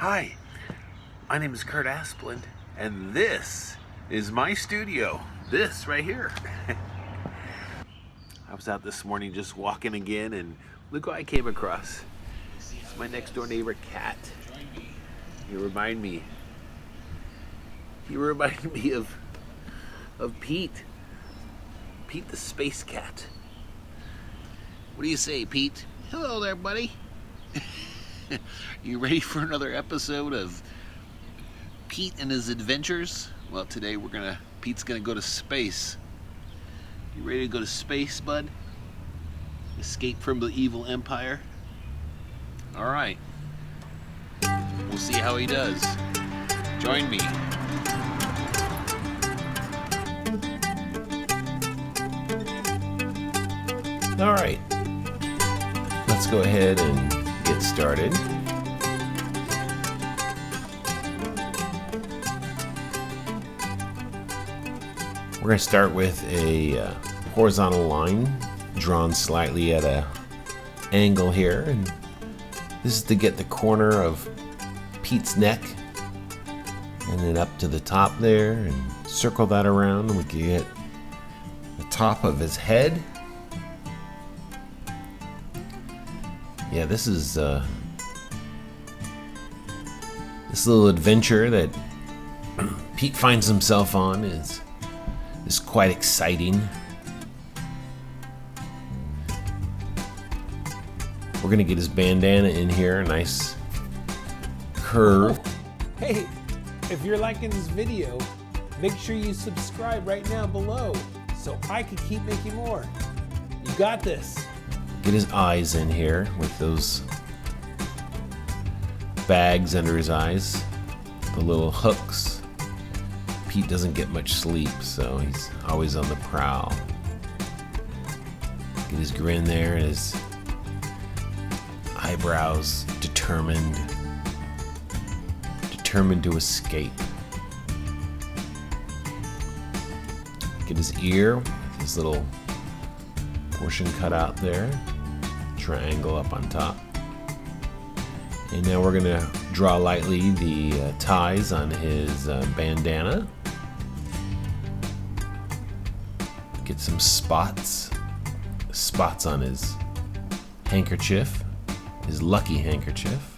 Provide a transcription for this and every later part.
Hi, my name is Kurt Aspland, and this is my studio. This right here. I was out this morning just walking again, and look what I came across. It's my next door neighbor, Cat. He reminded me of Pete. Pete the space cat. What do you say, Pete? Hello there, buddy. You ready for another episode of Pete and his adventures? Well, today Pete's gonna go to space. You ready to go to space, bud? Escape from the evil empire? All right. We'll see how he does. Join me. All right. Let's go ahead and get started. We're going to start with a horizontal line drawn slightly at an angle here, and this is to get the corner of Pete's neck and then up to the top there, and circle that around, and we can get the top of his head. Yeah, this is this little adventure that Pete finds himself on is quite exciting. We're gonna get his bandana in here, a nice curve. Hey, if you're liking this video, make sure you subscribe right now below so I can keep making more. You got this. Get his eyes in here with those bags under his eyes, the little hooks. Pete doesn't get much sleep, so he's always on the prowl. Get his grin there and his eyebrows determined to escape. Get his ear with his little portion cut out there, triangle up on top. And now we're gonna draw lightly the ties on his bandana. Get some spots on his handkerchief, his lucky handkerchief.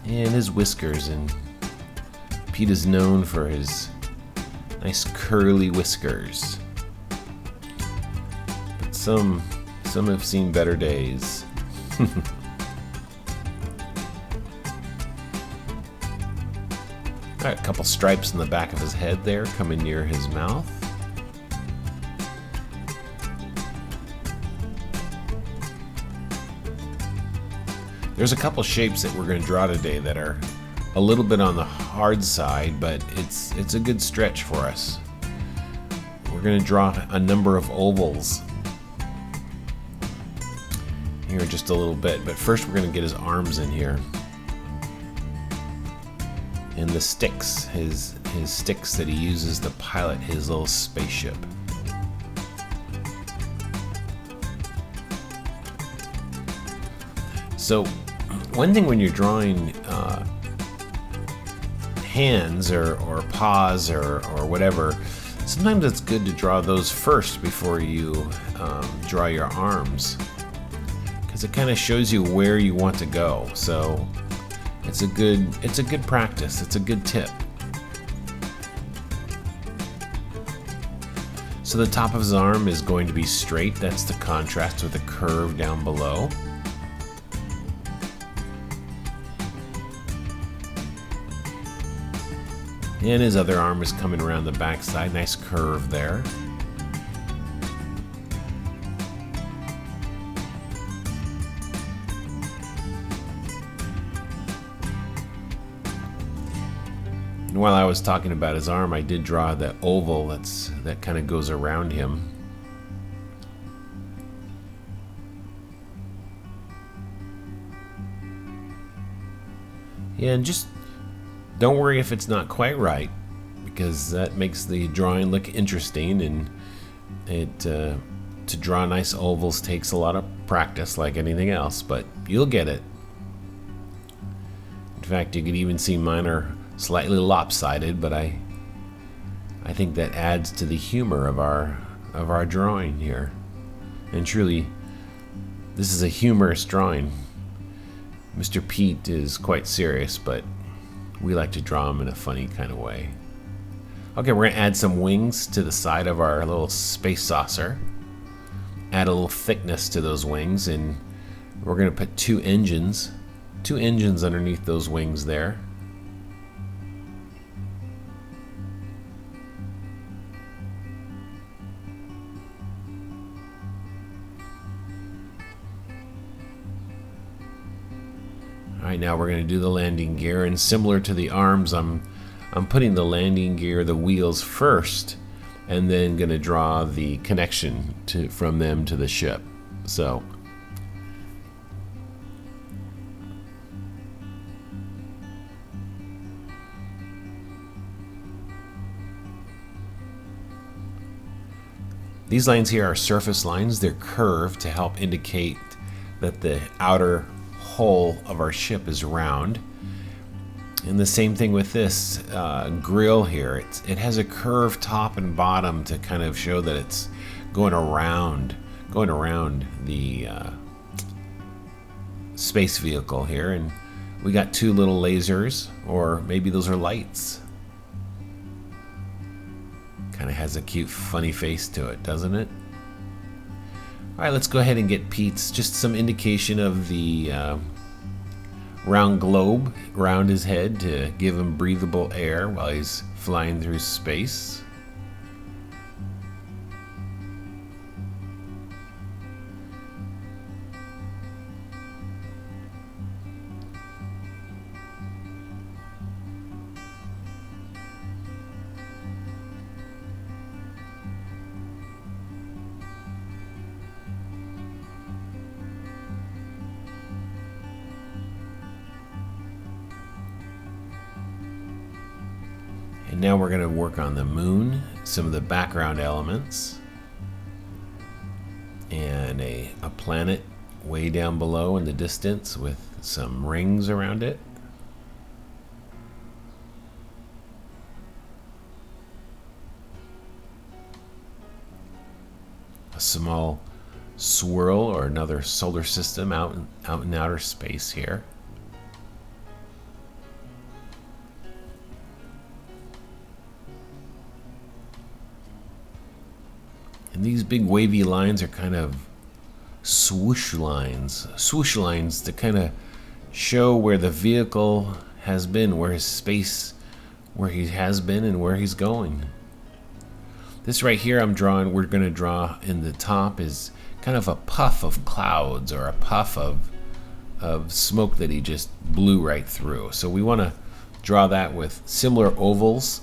And his whiskers, and Pete is known for his nice curly whiskers. But some have seen better days. Alright, a couple stripes in the back of his head there, coming near his mouth. There's a couple shapes that we're going to draw today that are a little bit on the hard side, but it's a good stretch for us. We're going to draw a number of ovals here in just a little bit, but first we're going to get his arms in here. And the sticks, his sticks that he uses to pilot his little spaceship. So, one thing when you're drawing hands or paws or whatever, sometimes it's good to draw those first before you draw your arms, because it kind of shows you where you want to go. So it's a good practice. It's a good tip. So the top of his arm is going to be straight. That's the contrast with the curve down below. And his other arm is coming around the backside. Nice curve there. And while I was talking about his arm, I did draw the oval that kind of goes around him. Yeah, and just don't worry if it's not quite right, because that makes the drawing look interesting, and it To draw nice ovals takes a lot of practice, like anything else, but you'll get it. In fact, you could even see mine are slightly lopsided, but I think that adds to the humor of our drawing here. And truly, this is a humorous drawing. Mr. Pete is quite serious, but we like to draw him in a funny kind of way. Okay, we're gonna add some wings to the side of our little space saucer. Add a little thickness to those wings, and we're gonna put two engines underneath those wings there. Alright, now we're going to do the landing gear, and similar to the arms, I'm putting the landing gear, the wheels first, and then going to draw the connection from them to the ship. So these lines here are surface lines. They're curved to help indicate that the outer hull of our ship is round. And the same thing with this grill here. It has a curved top and bottom to kind of show that it's going around the space vehicle here. And we got two little lasers, or maybe those are lights. Kind of has a cute, funny face to it, doesn't it? All right, let's go ahead and get Pete's, just some indication of the round globe around his head to give him breathable air while he's flying through space. And now we're going to work on the moon, some of the background elements, and a planet way down below in the distance with some rings around it. A small swirl or another solar system out in outer space here. And these big wavy lines are kind of swoosh lines to kind of show where the vehicle has been, where he has been and where he's going. This right here we're going to draw in the top is kind of a puff of clouds, or a puff of smoke that he just blew right through. So we want to draw that with similar ovals.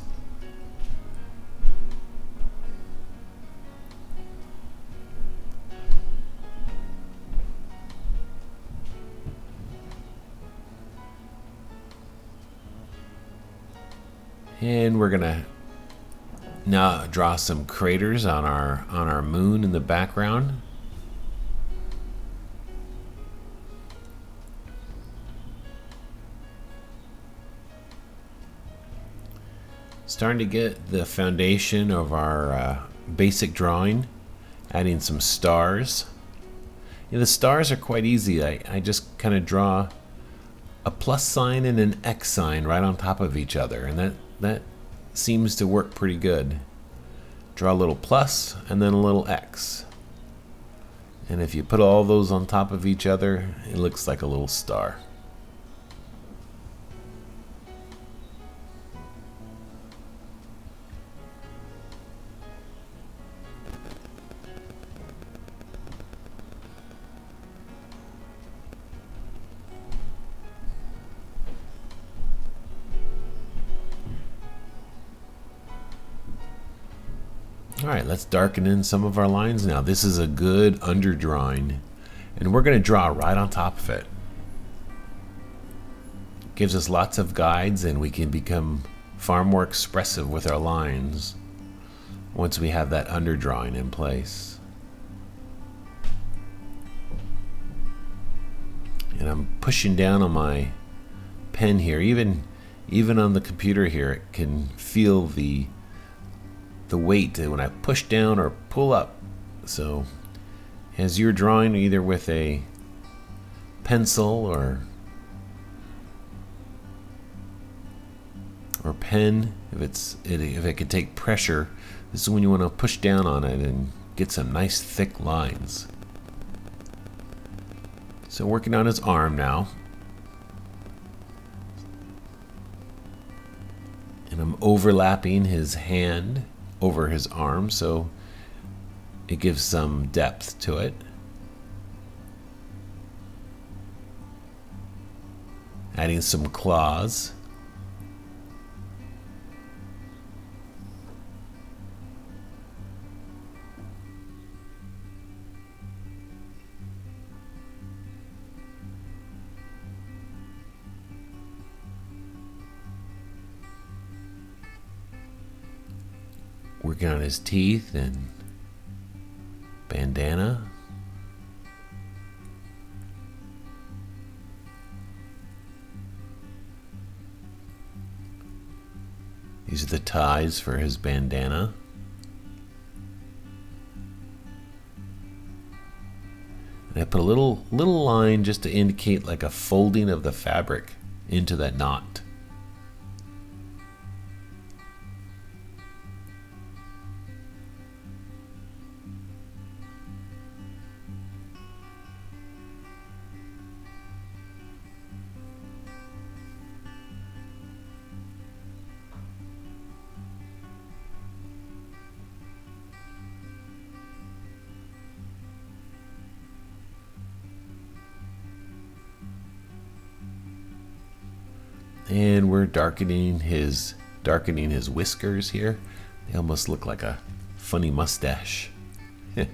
And we're gonna now draw some craters on our moon in the background. Starting to get the foundation of our basic drawing, adding some stars. The stars are quite easy. I just kind of draw a plus sign and an X sign right on top of each other, and that seems to work pretty good. Draw a little plus and then a little X. And if you put all those on top of each other, it looks like a little star. Alright, let's darken in some of our lines now. This is a good underdrawing, and we're going to draw right on top of it. Gives us lots of guides, and we can become far more expressive with our lines once we have that underdrawing in place. And I'm pushing down on my pen here. Even on the computer here, it can feel the weight when I push down or pull up. So as you're drawing either with a pencil or pen, if it could take pressure, this is when you want to push down on it and get some nice thick lines. So working on his arm now. And I'm overlapping his hand over his arm so it gives some depth to it. Adding some claws. Working on his teeth and bandana. These are the ties for his bandana. And I put a little line just to indicate like a folding of the fabric into that knot. And we're darkening his whiskers here. They almost look like a funny mustache. And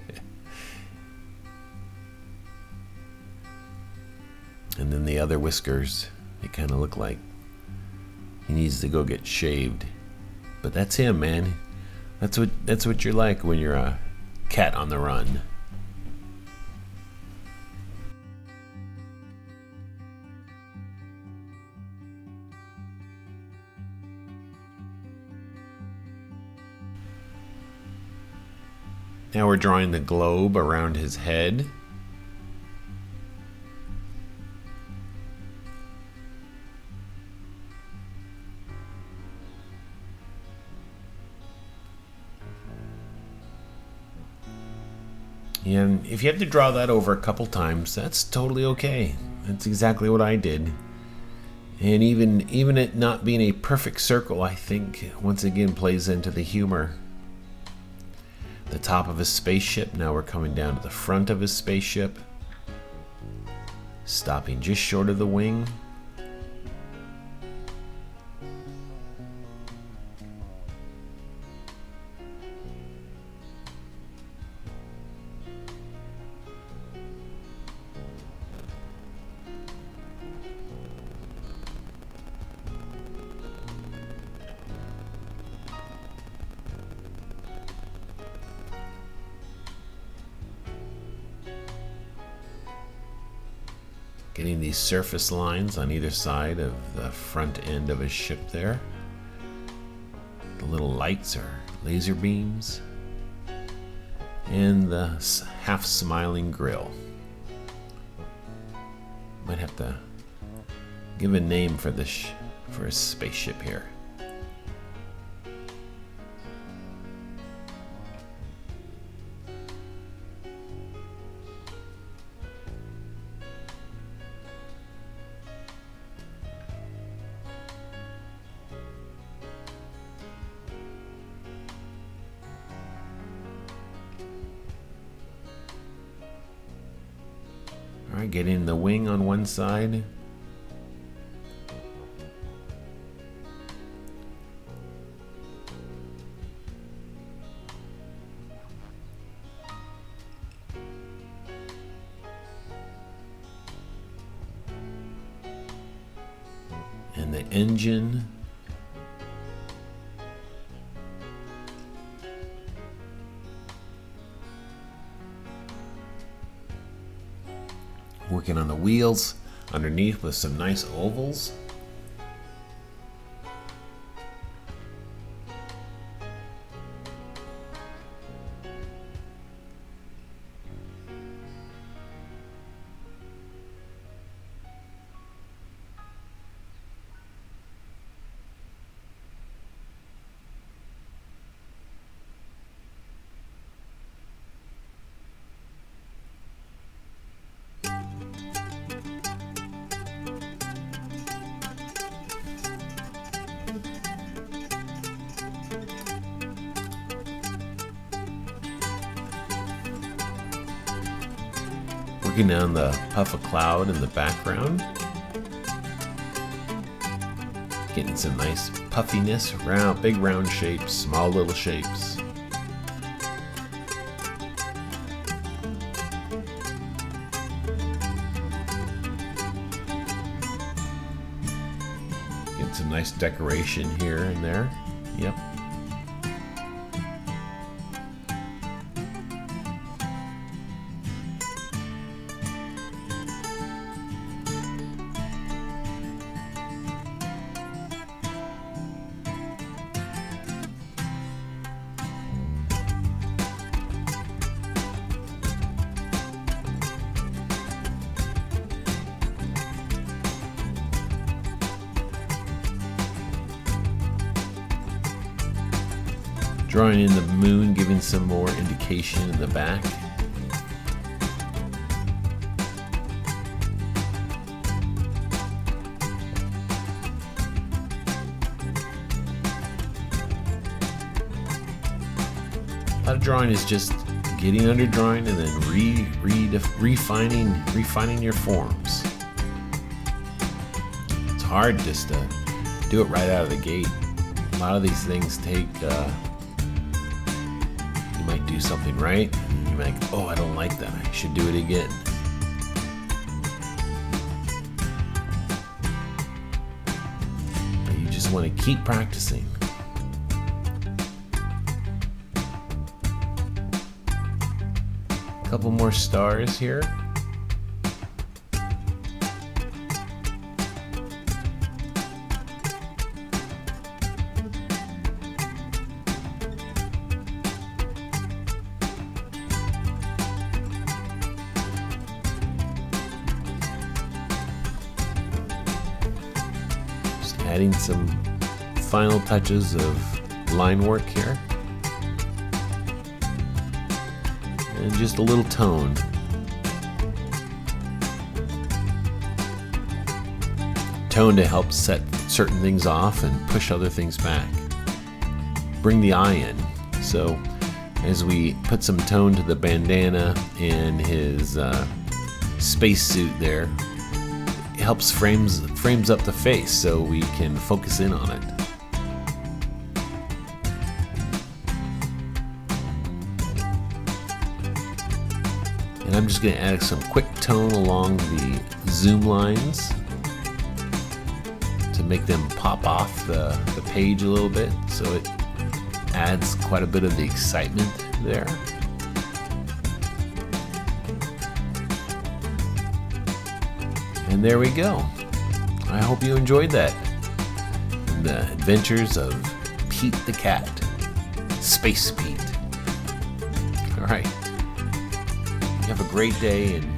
then the other whiskers, they kind of look like he needs to go get shaved. But that's him, man. That's what you're like when you're a cat on the run. Now we're drawing the globe around his head. And if you have to draw that over a couple times, that's totally okay. That's exactly what I did. And even it not being a perfect circle, I think once again plays into the humor. The top of his spaceship, now we're coming down to the front of his spaceship, stopping just short of the wing. Getting these surface lines on either side of the front end of his ship there. The little lights are laser beams. And the half smiling grill. Might have to give a name for this for his spaceship here. Alright, getting the wing on one side. And the engine. Working on the wheels. underneath with some nice ovals. Working on the puff of cloud in the background. Getting some nice puffiness, round, big round shapes, small little shapes. Getting some nice decoration here and there. Yep. Drawing in the moon, giving some more indication in the back. A lot of drawing is just getting under drawing and then refining your forms. It's hard just to do it right out of the gate. A lot of these things take you might do something right, and you might go, oh, I don't like that, I should do it again. But you just want to keep practicing. A couple more stars here. Adding some final touches of line work here. And just a little tone. Tone to help set certain things off and push other things back. Bring the eye in. So as we put some tone to the bandana and his spacesuit there, it helps frames up the face so we can focus in on it. And I'm just going to add some quick tone along the zoom lines to make them pop off the page a little bit, so it adds quite a bit of the excitement there. And there we go. I hope you enjoyed that. The adventures of Pete the Cat. Space Pete. Alright. Have a great day and